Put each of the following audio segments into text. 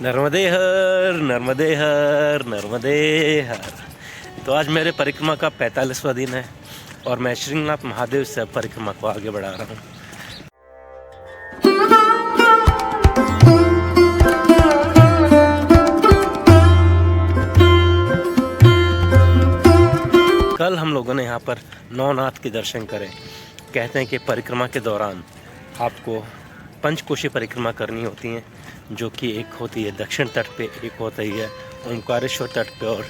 नर्मदे हर नर्मदे हर नर्मदे हर। तो आज मेरे परिक्रमा का 45वां दिन है और मैं श्रीनाथ महादेव से परिक्रमा को आगे बढ़ा रहा हूँ। कल हम लोगों ने यहाँ पर नौनाथ के दर्शन करे। कहते हैं कि परिक्रमा के दौरान आपको पंचकोशी परिक्रमा करनी होती है, जो कि एक होती है दक्षिण तट पे, एक होती है ओंकारेश्वर तट पे और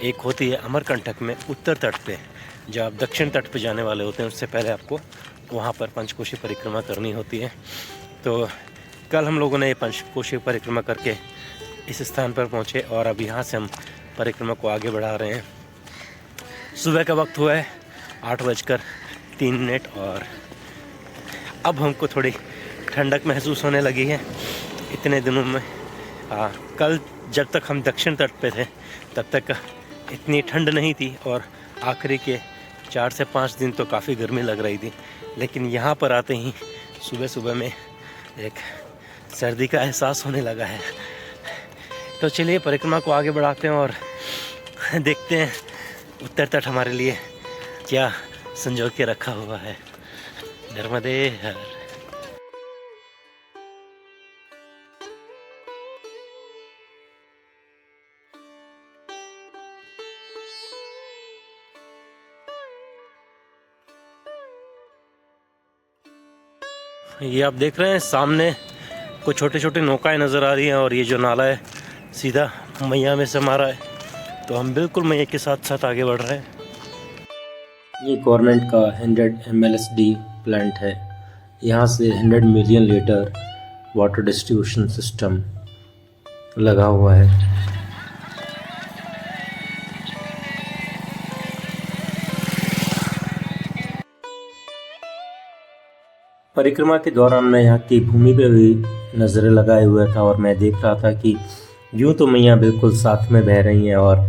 एक होती है अमरकंटक में उत्तर तट पे। जब आप दक्षिण तट पे जाने वाले होते हैं उससे पहले आपको वहाँ पर पंचकोशी परिक्रमा करनी होती है। तो कल हम लोगों ने ये पंचकोशी परिक्रमा करके इस स्थान पर पहुँचे और अब यहाँ से हम परिक्रमा को आगे बढ़ा रहे हैं। सुबह का वक्त हुआ है 8:03 और अब हमको थोड़ी ठंडक महसूस होने लगी है। इतने दिनों में कल जब तक हम दक्षिण तट पे थे तब तक इतनी ठंड नहीं थी और आखिरी के 4 से 5 दिन तो काफ़ी गर्मी लग रही थी, लेकिन यहाँ पर आते ही सुबह सुबह में एक सर्दी का एहसास होने लगा है। तो चलिए परिक्रमा को आगे बढ़ाते हैं और देखते हैं उत्तर तट हमारे लिए क्या संजो के रखा हुआ है। नर्मदे हर। ये आप देख रहे हैं सामने कुछ छोटे छोटे नौकाएं नज़र आ रही हैं और ये जो नाला है सीधा मैया में समा रहा है। तो हम बिल्कुल मैया के साथ साथ आगे बढ़ रहे हैं। ये गवर्नमेंट का 100 MLSD प्लांट है। यहाँ से 100 million litre water distribution system लगा हुआ है। परिक्रमा के दौरान मैं यहाँ की भूमि पे भी नज़रें लगाए हुआ था और मैं देख रहा था कि यूँ तो मैया बिल्कुल साथ में बह रही हैं और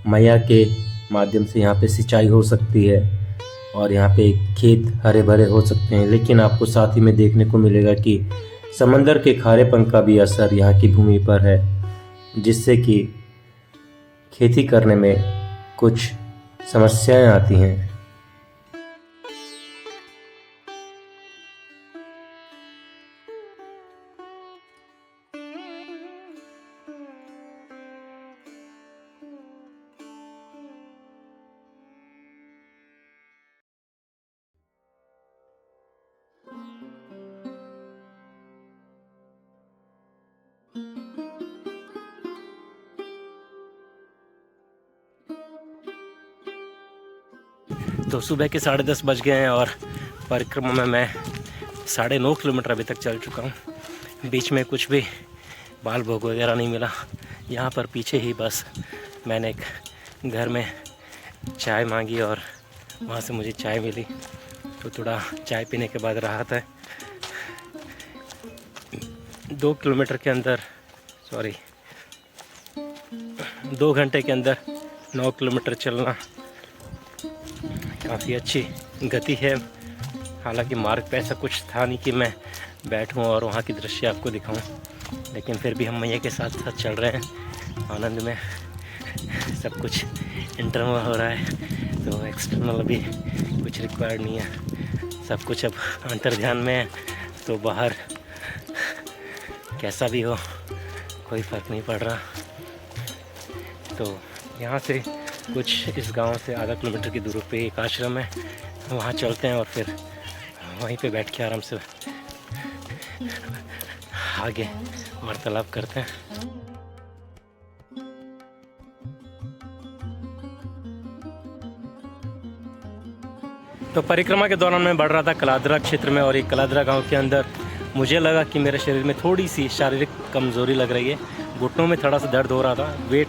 मैया के माध्यम से यहाँ पे सिंचाई हो सकती है और यहाँ पे खेत हरे भरे हो सकते हैं, लेकिन आपको साथ ही में देखने को मिलेगा कि समंदर के खारेपन का भी असर यहाँ की भूमि पर है, जिससे कि खेती करने में कुछ समस्याएं आती हैं। तो सुबह के 10:30 बज गए हैं और परिक्रमा में मैं 9.5 किलोमीटर अभी तक चल चुका हूँ। बीच में कुछ भी बाल भोग वगैरह नहीं मिला। यहाँ पर पीछे ही बस मैंने एक घर में चाय मांगी और वहाँ से मुझे चाय मिली, तो थोड़ा चाय पीने के बाद राहत है। 2 किलोमीटर के अंदर 2 घंटे के अंदर 9 किलोमीटर चलना काफ़ी अच्छी गति है। हालांकि मार्ग पे ऐसा कुछ था नहीं कि मैं बैठूं और वहाँ की दृश्य आपको दिखाऊं, लेकिन फिर भी हम मैया के साथ साथ चल रहे हैं आनंद में। सब कुछ इंटरनल हो रहा है, तो एक्सटर्नल अभी कुछ रिक्वायर्ड नहीं है। सब कुछ अब अंतर्ध्यान में है, तो बाहर कैसा भी हो कोई फ़र्क नहीं पड़ रहा। तो यहाँ से कुछ इस गांव से आधा किलोमीटर की दूरी पे एक आश्रम है, वहाँ चलते हैं और फिर वहीं पे बैठ के आराम से आगे वार्तालाप करते हैं। तो परिक्रमा के दौरान मैं बढ़ रहा था कलादरा क्षेत्र में और ये कलादरा गांव के अंदर मुझे लगा कि मेरे शरीर में थोड़ी सी शारीरिक कमज़ोरी लग रही है। घुटनों में थोड़ा सा दर्द हो रहा था, वेट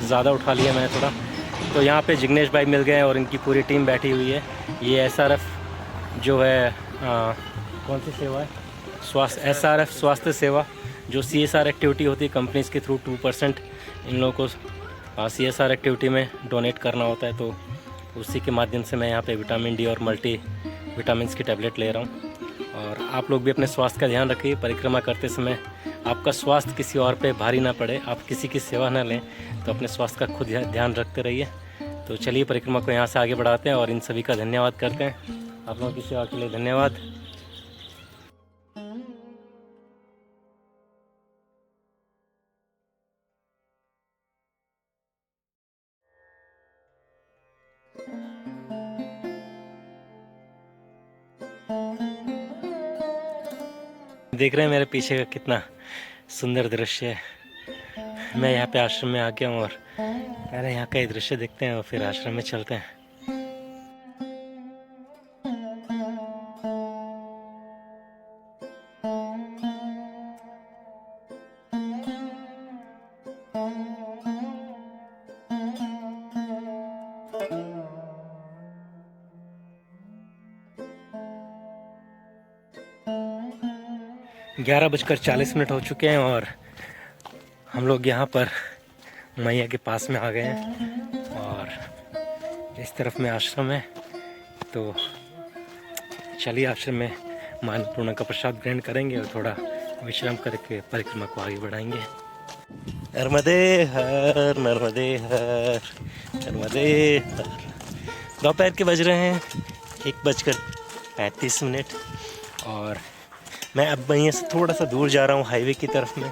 ज़्यादा उठा लिया मैंने थोड़ा। तो यहाँ पे जिग्नेश भाई मिल गए और इनकी पूरी टीम बैठी हुई है। ये SRF जो है कौन सी सेवा है, SRF स्वास्थ्य सेवा, जो CSR एक्टिविटी होती है कंपनीज़ के थ्रू 2% इन लोगों को CSR एक्टिविटी में डोनेट करना होता है। तो उसी के माध्यम से मैं यहाँ पे विटामिन D और मल्टी विटामिन्स की टैबलेट ले रहा हूँ और आप लोग भी अपने स्वास्थ्य का ध्यान रखिए। परिक्रमा करते समय आपका स्वास्थ्य किसी और पे भारी ना पड़े, आप किसी की सेवा ना लें, तो अपने स्वास्थ्य का खुद ध्यान रखते रहिए। तो चलिए परिक्रमा को यहाँ से आगे बढ़ाते हैं और इन सभी का धन्यवाद करते हैं। आप लोगों की सेवा के लिए धन्यवाद। देख रहे हैं मेरे पीछे का कितना सुंदर दृश्य है। मैं यहाँ पे आश्रम में आ गया हूँ और पहले यहाँ का ये दृश्य देखते हैं और फिर आश्रम में चलते हैं। ग्यारह बजकर 40 मिनट हो चुके हैं और हम लोग यहाँ पर मैया के पास में आ गए हैं और इस तरफ में आश्रम है। तो चलिए आश्रम में मां अन्नपूर्णा का प्रसाद ग्रहण करेंगे और थोड़ा विश्राम करके परिक्रमा को आगे बढ़ाएंगे। नर्मदे हर नर्मदे हर नर्मदे हर। दोपहर के बज रहे हैं 1:35 और मैं अब वहीं से थोड़ा सा दूर जा रहा हूँ हाईवे की तरफ में।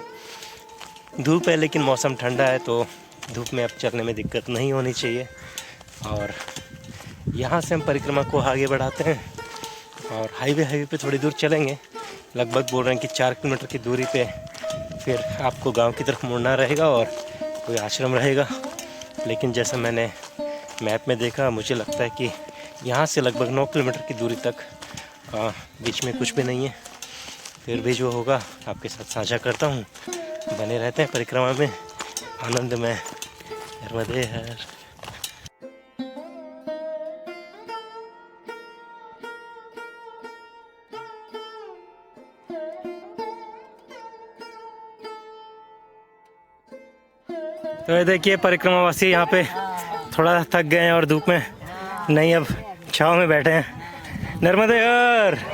धूप है लेकिन मौसम ठंडा है, तो धूप में अब चलने में दिक्कत नहीं होनी चाहिए। और यहाँ से हम परिक्रमा को आगे बढ़ाते हैं और हाईवे पे थोड़ी दूर चलेंगे। लगभग बोल रहे हैं कि 4 किलोमीटर की दूरी पे फिर आपको गांव की तरफ मुड़ना रहेगा और कोई आश्रम रहेगा। लेकिन जैसा मैंने मैप में देखा, मुझे लगता है कि यहाँ से लगभग 9 किलोमीटर की दूरी तक बीच में कुछ भी नहीं है। फिर भी जो होगा आपके साथ साझा करता हूँ। बने रहते हैं परिक्रमा में, आनंद में। नर्मदे हर। तो ये देखिए परिक्रमावासी यहाँ पे थोड़ा थक गए हैं और धूप में नहीं, अब छाँव में बैठे हैं। नर्मदे हर।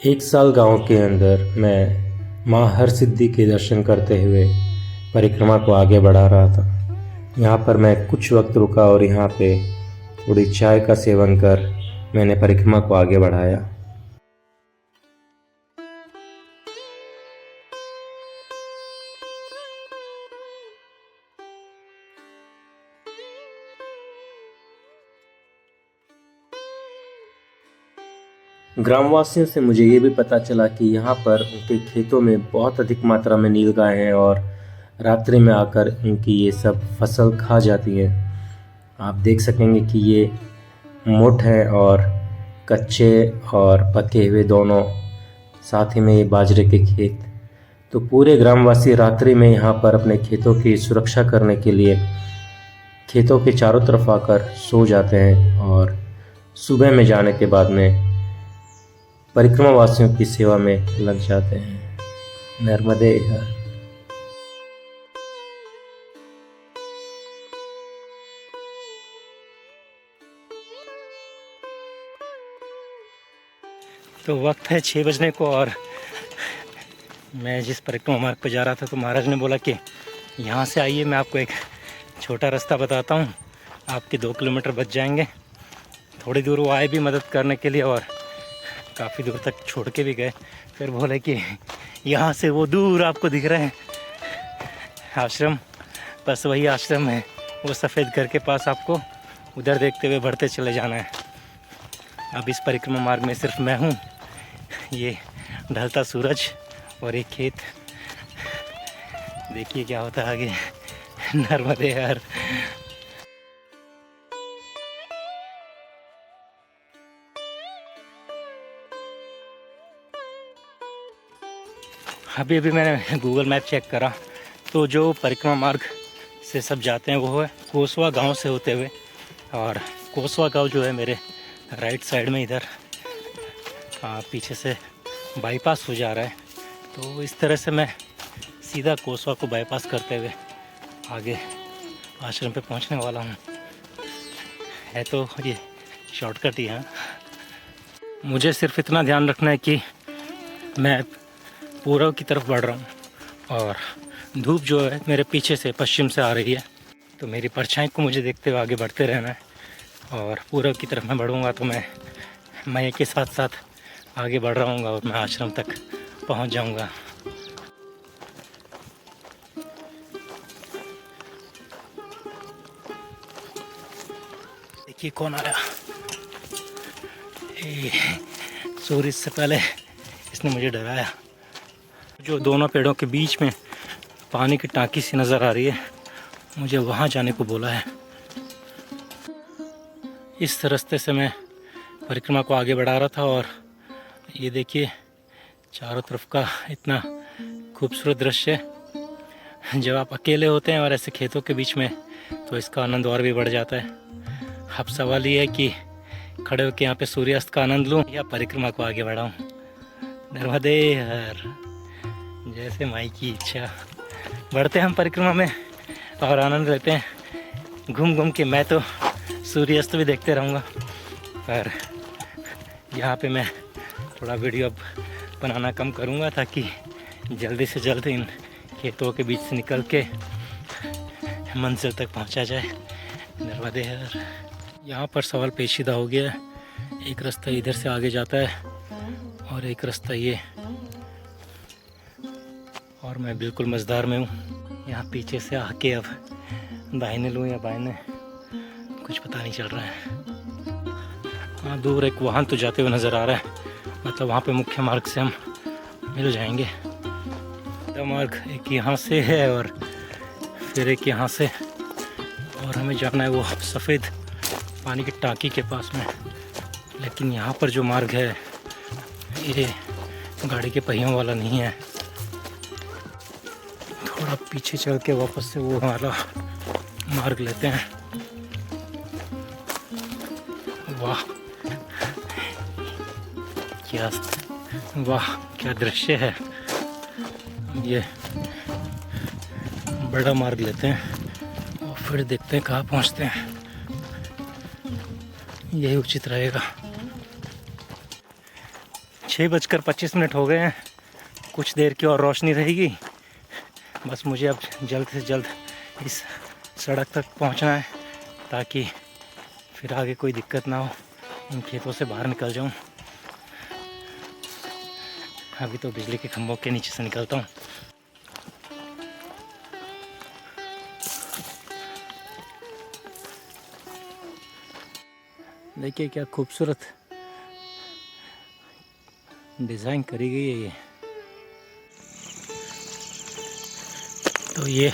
एक साल गांव के अंदर मैं माँ हर सिद्धि के दर्शन करते हुए परिक्रमा को आगे बढ़ा रहा था। यहाँ पर मैं कुछ वक्त रुका और यहाँ पे थोड़ी चाय का सेवन कर मैंने परिक्रमा को आगे बढ़ाया। ग्रामवासियों से मुझे ये भी पता चला कि यहाँ पर उनके खेतों में बहुत अधिक मात्रा में नीलगाय हैं और रात्रि में आकर उनकी ये सब फसल खा जाती है। आप देख सकेंगे कि ये मोठ हैं और कच्चे और पके हुए दोनों, साथ ही में ये बाजरे के खेत। तो पूरे ग्रामवासी रात्रि में यहाँ पर अपने खेतों की सुरक्षा करने के लिए खेतों के चारों तरफ आकर सो जाते हैं और सुबह में जाने के बाद में परिक्रमा वासियों की सेवा में लग जाते हैं। नर्मदे हर। तो वक्त है 6 बजने को और मैं जिस परिक्रमा मार्ग पर जा रहा था तो महाराज ने बोला कि यहाँ से आइए, मैं आपको एक छोटा रास्ता बताता हूँ, आपके 2 किलोमीटर बच जाएंगे। थोड़ी दूर वो आए भी मदद करने के लिए और काफ़ी दूर तक छोड़ के भी गए, फिर बोले कि यहाँ से वो दूर आपको दिख रहे हैं आश्रम, बस वही आश्रम है, वो सफ़ेद घर के पास आपको उधर देखते हुए बढ़ते चले जाना है। अब इस परिक्रमा मार्ग में सिर्फ मैं हूँ, ये ढलता सूरज और एक खेत। देखिए क्या होता है आगे। नर्मदे हर। अभी मैंने गूगल मैप चेक करा तो जो परिक्रमा मार्ग से सब जाते हैं वो है कोसवा गांव से होते हुए, और कोसवा गांव जो है मेरे राइट साइड में इधर पीछे से बाईपास हो जा रहा है। तो इस तरह से मैं सीधा कोसवा को बाईपास करते हुए आगे आश्रम पे पहुंचने वाला हूं। है तो ये शॉर्टकट ही है। मुझे सिर्फ इतना ध्यान रखना है कि मैं पूर्व की तरफ बढ़ रहा हूँ और धूप जो है मेरे पीछे से पश्चिम से आ रही है, तो मेरी परछाई को मुझे देखते हुए आगे बढ़ते रहना है। और पूर्व की तरफ मैं बढ़ूँगा तो मैं के साथ साथ आगे बढ़ रहा हूँ और मैं आश्रम तक पहुँच जाऊँगा। देखिए कौन आया। सूर्य से पहले इसने मुझे डराया। जो दोनों पेड़ों के बीच में पानी की टांकी सी नज़र आ रही है, मुझे वहाँ जाने को बोला है। इस रास्ते से मैं परिक्रमा को आगे बढ़ा रहा था और ये देखिए चारों तरफ का इतना खूबसूरत दृश्य। जब आप अकेले होते हैं और ऐसे खेतों के बीच में तो इसका आनंद और भी बढ़ जाता है। अब सवाल ये है कि खड़े होकर यहाँ पे सूर्यास्त का आनंद लूँ या परिक्रमा को आगे बढ़ाऊँ। नर्मदे हर, जैसे माई की इच्छा। बढ़ते हम परिक्रमा में और आनंद लेते हैं घूम घूम के। मैं तो सूर्यास्त भी देखते रहूँगा, पर यहाँ पे मैं थोड़ा वीडियो अब बनाना कम करूँगा ताकि जल्दी से जल्द इन खेतों के बीच से निकल के मंजिल तक पहुँचा जाए। नर्मदे हर। यहाँ पर सवाल पेचीदा हो गया है। एक रास्ता इधर से आगे जाता है और एक रास्ता ये, और मैं बिल्कुल मझदार में हूँ। यहाँ पीछे से आके अब दाहिने लूँ या बाएं, कुछ पता नहीं चल रहा है। हाँ, दूर एक वाहन तो जाते हुए नज़र आ रहा है, मतलब वहाँ पे मुख्य मार्ग से हम मिल जाएंगे। मार्ग एक यहाँ से है और फिर एक यहाँ से, और हमें जाना है वो सफ़ेद पानी की टांकी के पास में। लेकिन यहाँ पर जो मार्ग है ये गाड़ी के पहियों वाला नहीं है। थोड़ा पीछे चल के वापस से वो वाला मार्ग लेते हैं। वाह क्या दृश्य है। ये बड़ा मार्ग लेते हैं और फिर देखते हैं कहाँ पहुँचते हैं। यही उचित रहेगा। 6:25 हो गए हैं। कुछ देर की और रोशनी रहेगी। बस मुझे अब जल्द से जल्द इस सड़क तक पहुंचना है ताकि फिर आगे कोई दिक्कत ना हो, इन खेतों से बाहर निकल जाऊं। अभी तो बिजली के खंभों के नीचे से निकलता हूं। देखिए क्या खूबसूरत डिज़ाइन करी गई है ये। तो ये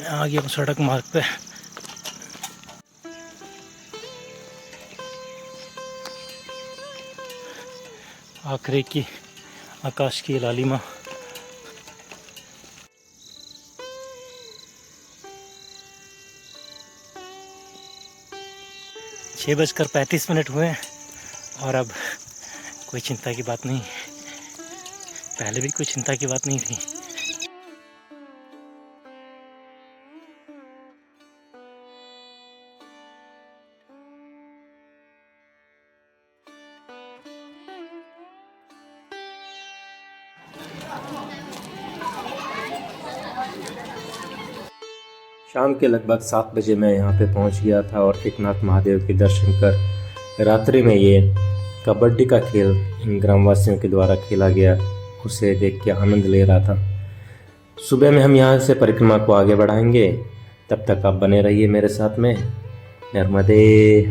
आ गया सड़क मार्ग पे। आखिरी की आकाश की लालिमा। छः 6:35 हुए हैं और अब कोई चिंता की बात नहीं। पहले भी कोई चिंता की बात नहीं थी। शाम के लगभग 7 बजे मैं यहाँ पे पहुँच गया था और एकनाथ महादेव के दर्शन कर रात्रि में ये कबड्डी का खेल इन ग्रामवासियों के द्वारा खेला गया, उसे देख के आनंद ले रहा था। सुबह में हम यहाँ से परिक्रमा को आगे बढ़ाएंगे, तब तक आप बने रहिए मेरे साथ में। नर्मदे